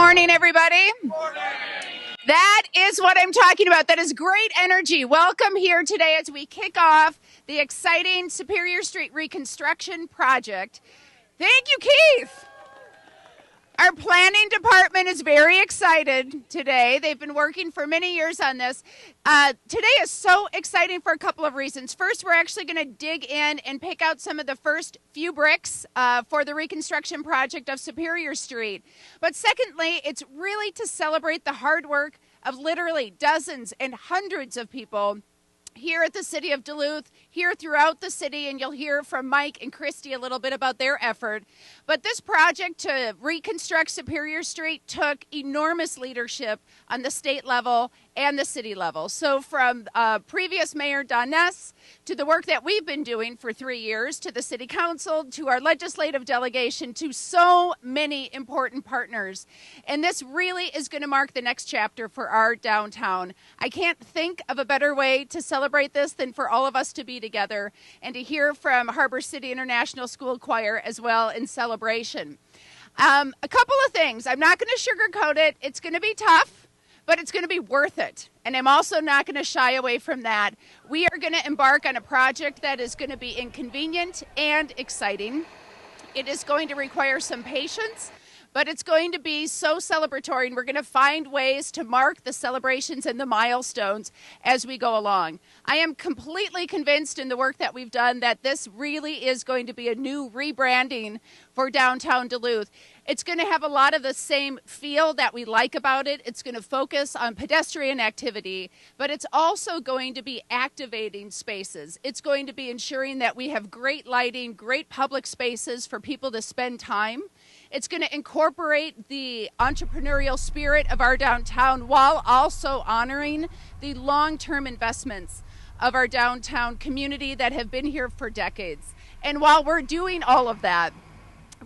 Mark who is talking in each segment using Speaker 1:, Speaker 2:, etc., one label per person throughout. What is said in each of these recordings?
Speaker 1: morning, everybody. That is what I'm talking about. That is great energy. Welcome here today as we kick off the exciting Superior Street Reconstruction project. Thank you, Keith. Our planning department is very excited today. They've been working for many years on this. Today is so exciting for a couple of reasons. First, we're actually going to dig in and pick out some of the first few bricks for the reconstruction project of Superior Street. But secondly, it's really to celebrate the hard work of literally dozens and hundreds of people here at the city of Duluth, here throughout the city, and you'll hear from Mike and Christy a little bit about their effort. But this project to reconstruct Superior Street took enormous leadership on the state level and the city level. So from previous Mayor Don Ness to the work that we've been doing for 3 years, to the city council, to our legislative delegation, to so many important partners. And this really is going to mark the next chapter for our downtown. I can't think of a better way to celebrate this than for all of us to be together and to hear from Harbor City International School Choir as well in celebration. A couple of things. I'm not going to sugarcoat it. It's going to be tough, but it's going to be worth it. And I'm also not going to shy away from that. We are going to embark on a project that is going to be inconvenient and exciting. It is going to require some patience, but it's going to be so celebratory, and we're going to find ways to mark the celebrations and the milestones as we go along. I am completely convinced in the work that we've done that this really is going to be a new rebranding for downtown Duluth. It's going to have a lot of the same feel that we like about it. It's going to focus on pedestrian activity, but it's also going to be activating spaces. It's going to be ensuring that we have great lighting, great public spaces for people to spend time. It's going to incorporate the entrepreneurial spirit of our downtown while also honoring the long-term investments of our downtown community that have been here for decades. And while we're doing all of that,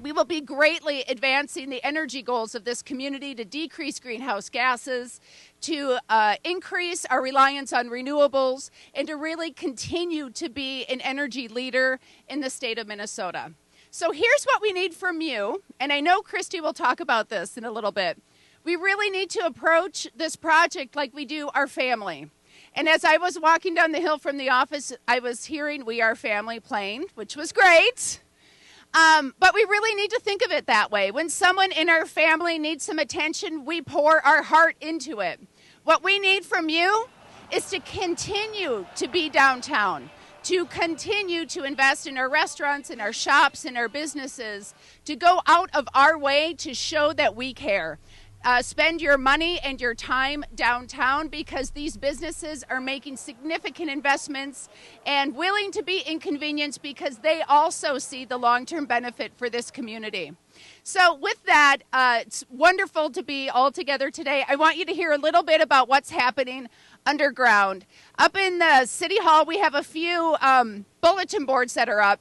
Speaker 1: we will be greatly advancing the energy goals of this community to decrease greenhouse gases, to increase our reliance on renewables, and to really continue to be an energy leader in the state of Minnesota. So here's what we need from you, and I know Christy will talk about this in a little bit. We really need to approach this project like we do our family. And as I was walking down the hill from the office, I was hearing "We Are Family" playing, which was great. But we really need to think of it that way. When someone in our family needs some attention, we pour our heart into it. What we need from you is to continue to be downtown, to continue to invest in our restaurants, in our shops, in our businesses, to go out of our way to show that we care. Spend your money and your time downtown because these businesses are making significant investments and willing to be inconvenienced because they also see the long-term benefit for this community. So with that, it's wonderful to be all together today. I want you to hear a little bit about what's happening underground. Up in the City Hall, we have a few bulletin boards that are up.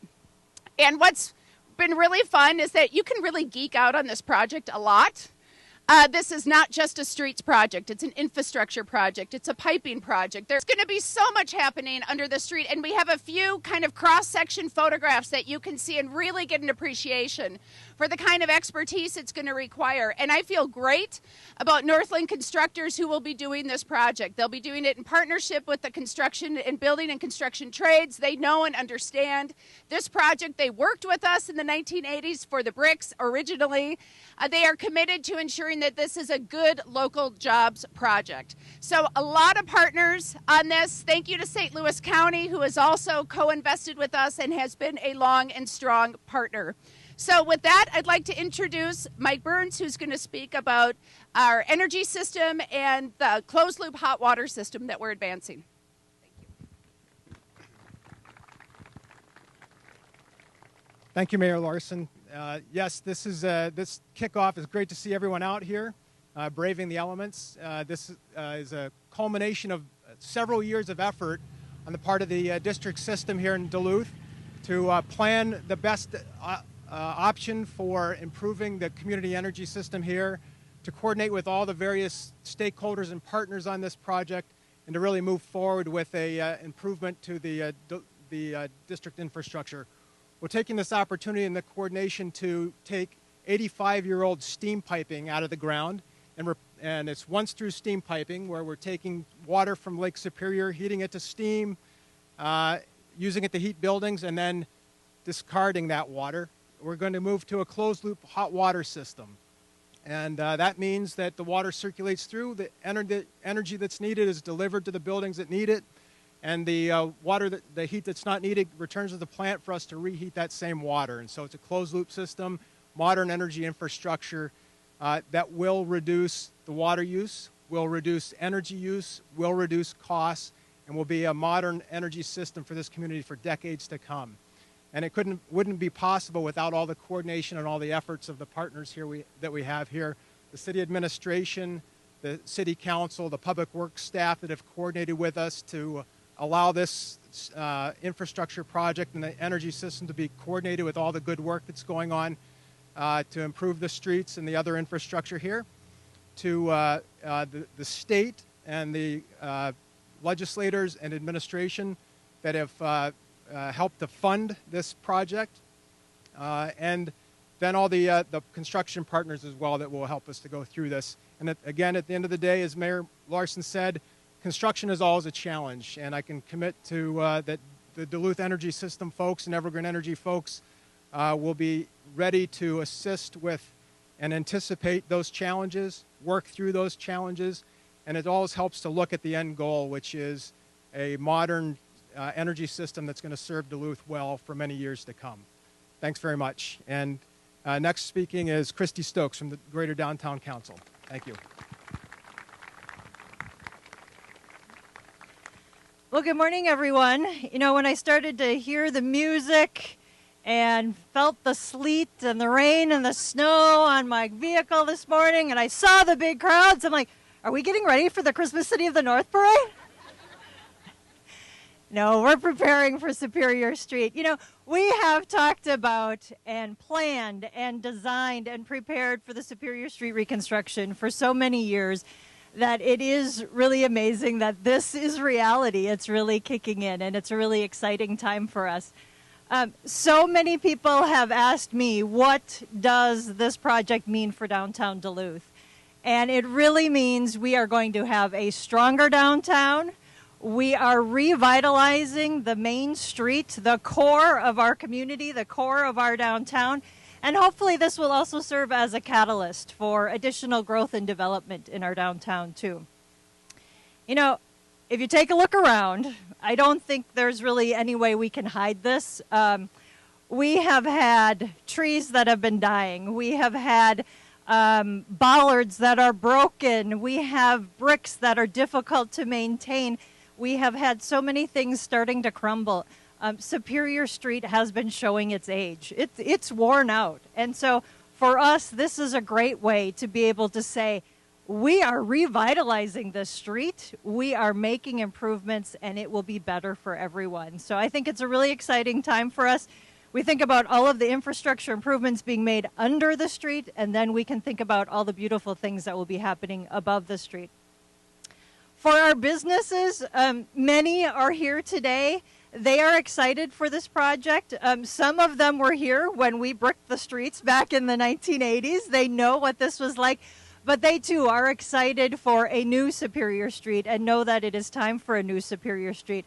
Speaker 1: And what's been really fun is that you can really geek out on this project a lot. This is not just a streets project. It's an infrastructure project. It's a piping project. There's going to be so much happening under the street, and we have a few kind of cross-section photographs that you can see and really get an appreciation for the kind of expertise it's going to require. And I feel great about Northland Constructors who will be doing this project. They'll be doing it in partnership with the construction and building and construction trades. They know and understand this project. They worked with us in the 1980s for the bricks originally. They are committed to ensuring that this is a good local jobs project. So a lot of partners on this. Thank you to St. Louis County, who has also co-invested with us and has been a long and strong partner. So with that, I'd like to introduce Mike Burns, who's going to speak about our energy system and the closed loop hot water system that we're advancing.
Speaker 2: Thank you, Mayor Larson. Yes, this kickoff is great to see everyone out here braving the elements. This is a culmination of several years of effort on the part of the district system here in Duluth to plan the best option for improving the community energy system here, to coordinate with all the various stakeholders and partners on this project, and to really move forward with a improvement to the district infrastructure. We're taking this opportunity and the coordination to take 85-year-old steam piping out of the ground, and it's once through steam piping where we're taking water from Lake Superior, heating it to steam, using it to heat buildings, and then discarding that water. We're going to move to a closed-loop hot water system. And that means that the water circulates through, the energy that's needed is delivered to the buildings that need it, and the the heat that's not needed returns to the plant for us to reheat that same water. And so it's a closed-loop system, modern energy infrastructure that will reduce the water use, will reduce energy use, will reduce costs, and will be a modern energy system for this community for decades to come. And it wouldn't be possible without all the coordination and all the efforts of the partners here that we have here, the city administration, the city council, the public works staff that have coordinated with us to allow this infrastructure project and the energy system to be coordinated with all the good work that's going on to improve the streets and the other infrastructure here, to the state and the legislators and administration that have helped to fund this project, and then all the construction partners as well that will help us to go through this. And again, at the end of the day, as Mayor Larson said, construction is always a challenge, and I can commit to that the Duluth Energy System folks and Evergreen Energy folks will be ready to assist with and anticipate those challenges, work through those challenges, and it always helps to look at the end goal, which is a modern energy system that's going to serve Duluth well for many years to come. Thanks very much. And next speaking is Christy Stokes from the Greater Downtown Council. Thank you.
Speaker 3: Well, good morning, everyone. You know, when I started to hear the music and felt the sleet and the rain and the snow on my vehicle this morning, and I saw the big crowds, I'm like, are we getting ready for the Christmas City of the North Parade? No, we're preparing for Superior Street. You know, we have talked about and planned and designed and prepared for the Superior Street reconstruction for so many years that it is really amazing that this is reality. It's really kicking in, and it's a really exciting time for us. So many people have asked me, what does this project mean for downtown Duluth? And it really means we are going to have a stronger downtown. We are revitalizing the main street, the core of our community, the core of our downtown. And hopefully this will also serve as a catalyst for additional growth and development in our downtown too. You know, if you take a look around, I don't think there's really any way we can hide this. We have had trees that have been dying. We have had bollards that are broken. We have bricks that are difficult to maintain. We have had so many things starting to crumble. Superior Street has been showing its age. It's worn out. And so for us, this is a great way to be able to say, we are revitalizing this street, we are making improvements, and it will be better for everyone. So I think it's a really exciting time for us. We think about all of the infrastructure improvements being made under the street, and then we can think about all the beautiful things that will be happening above the street. For our businesses, many are here today. They are excited for this project. Some of them were here when we bricked the streets back in the 1980s. They know what this was like, but they too are excited for a new Superior Street and know that it is time for a new Superior Street.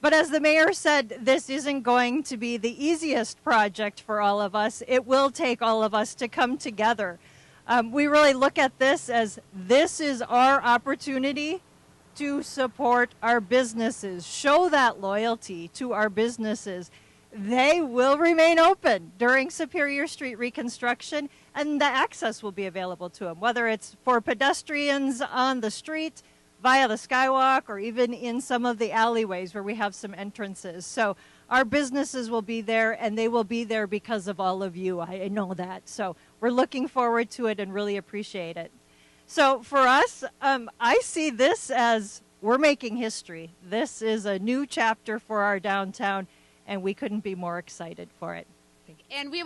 Speaker 3: But as the mayor said, this isn't going to be the easiest project for all of us. It will take all of us to come together. We really look at this as this is our opportunity to support our businesses, show that loyalty to our businesses. They will remain open during Superior Street reconstruction, and the access will be available to them, whether it's for pedestrians on the street, via the skywalk, or even in some of the alleyways where we have some entrances. So our businesses will be there, and they will be there because of all of you. I know that. So we're looking forward to it and really appreciate it. So for us, I see this as we're making history. This is a new chapter for our downtown, and we couldn't be more excited for it.
Speaker 1: And we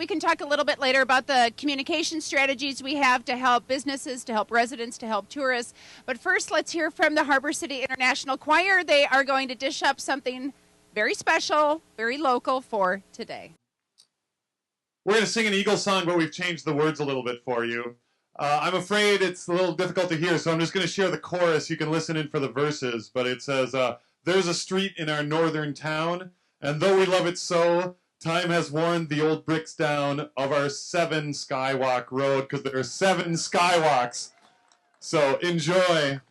Speaker 1: can talk a little bit later about the communication strategies we have to help businesses, to help residents, to help tourists. But first, let's hear from the Harbor City International Choir. They are going to dish up something very special, very local for today.
Speaker 4: we're going to sing an Eagles song, but we've changed the words a little bit for you. I'm afraid it's a little difficult to hear, so I'm just going to share the chorus. You can listen in for the verses, but it says, there's a street in our northern town, and though we love it so, time has worn the old bricks down of our 7 Skywalk Road, because there are 7 skywalks. So enjoy.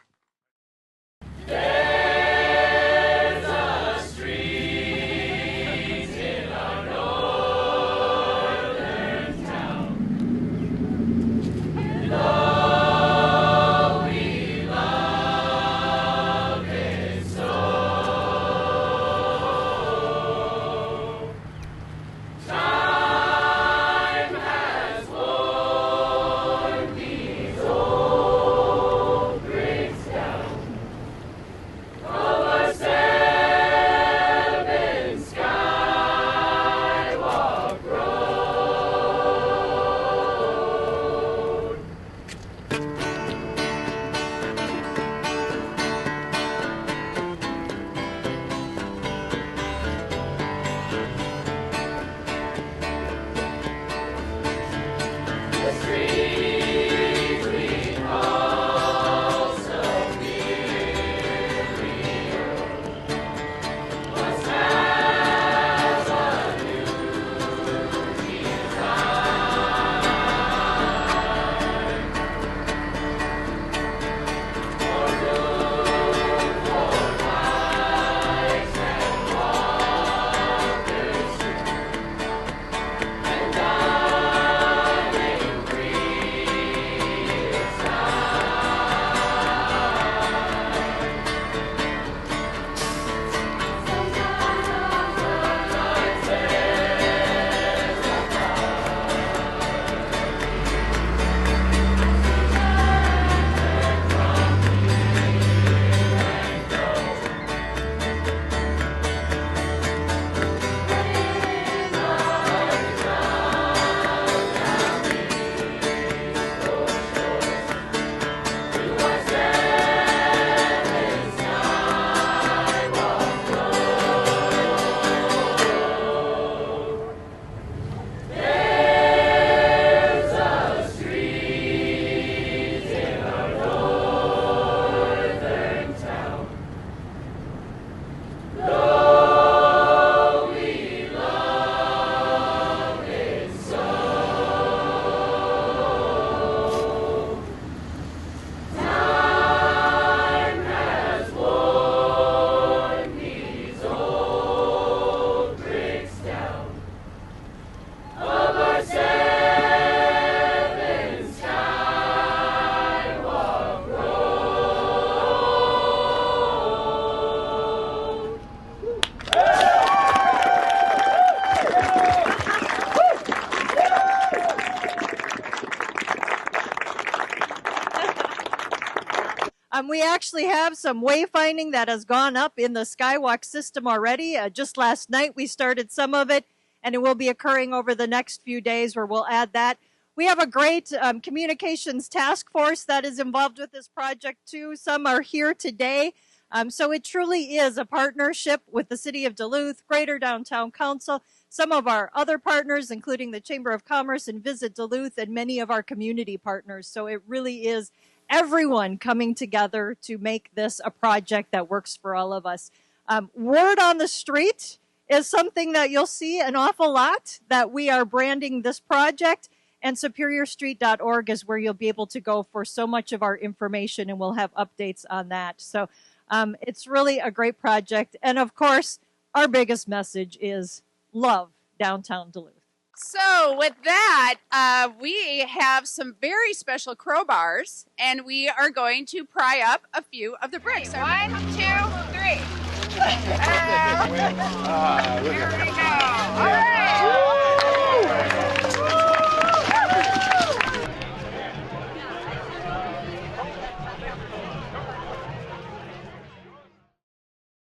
Speaker 3: We actually have some wayfinding that has gone up in the Skywalk system already. Just last night we started some of it, and it will be occurring over the next few days where we'll add that. We have a great communications task force that is involved with this project too. Some are here today. So it truly is a partnership with the City of Duluth, Greater Downtown Council, some of our other partners, including the Chamber of Commerce and Visit Duluth, and many of our community partners. So it really is everyone coming together to make this a project that works for all of us. Word on the street is something that you'll see an awful lot, that we are branding this project, and superiorstreet.org is where you'll be able to go for so much of our information, and we'll have updates on that. So it's really a great project. And of course, our biggest message is love downtown Duluth.
Speaker 1: So with that, we have some very special crowbars, and we are going to pry up a few of the bricks. 1, 2, 3. Here we go. All right.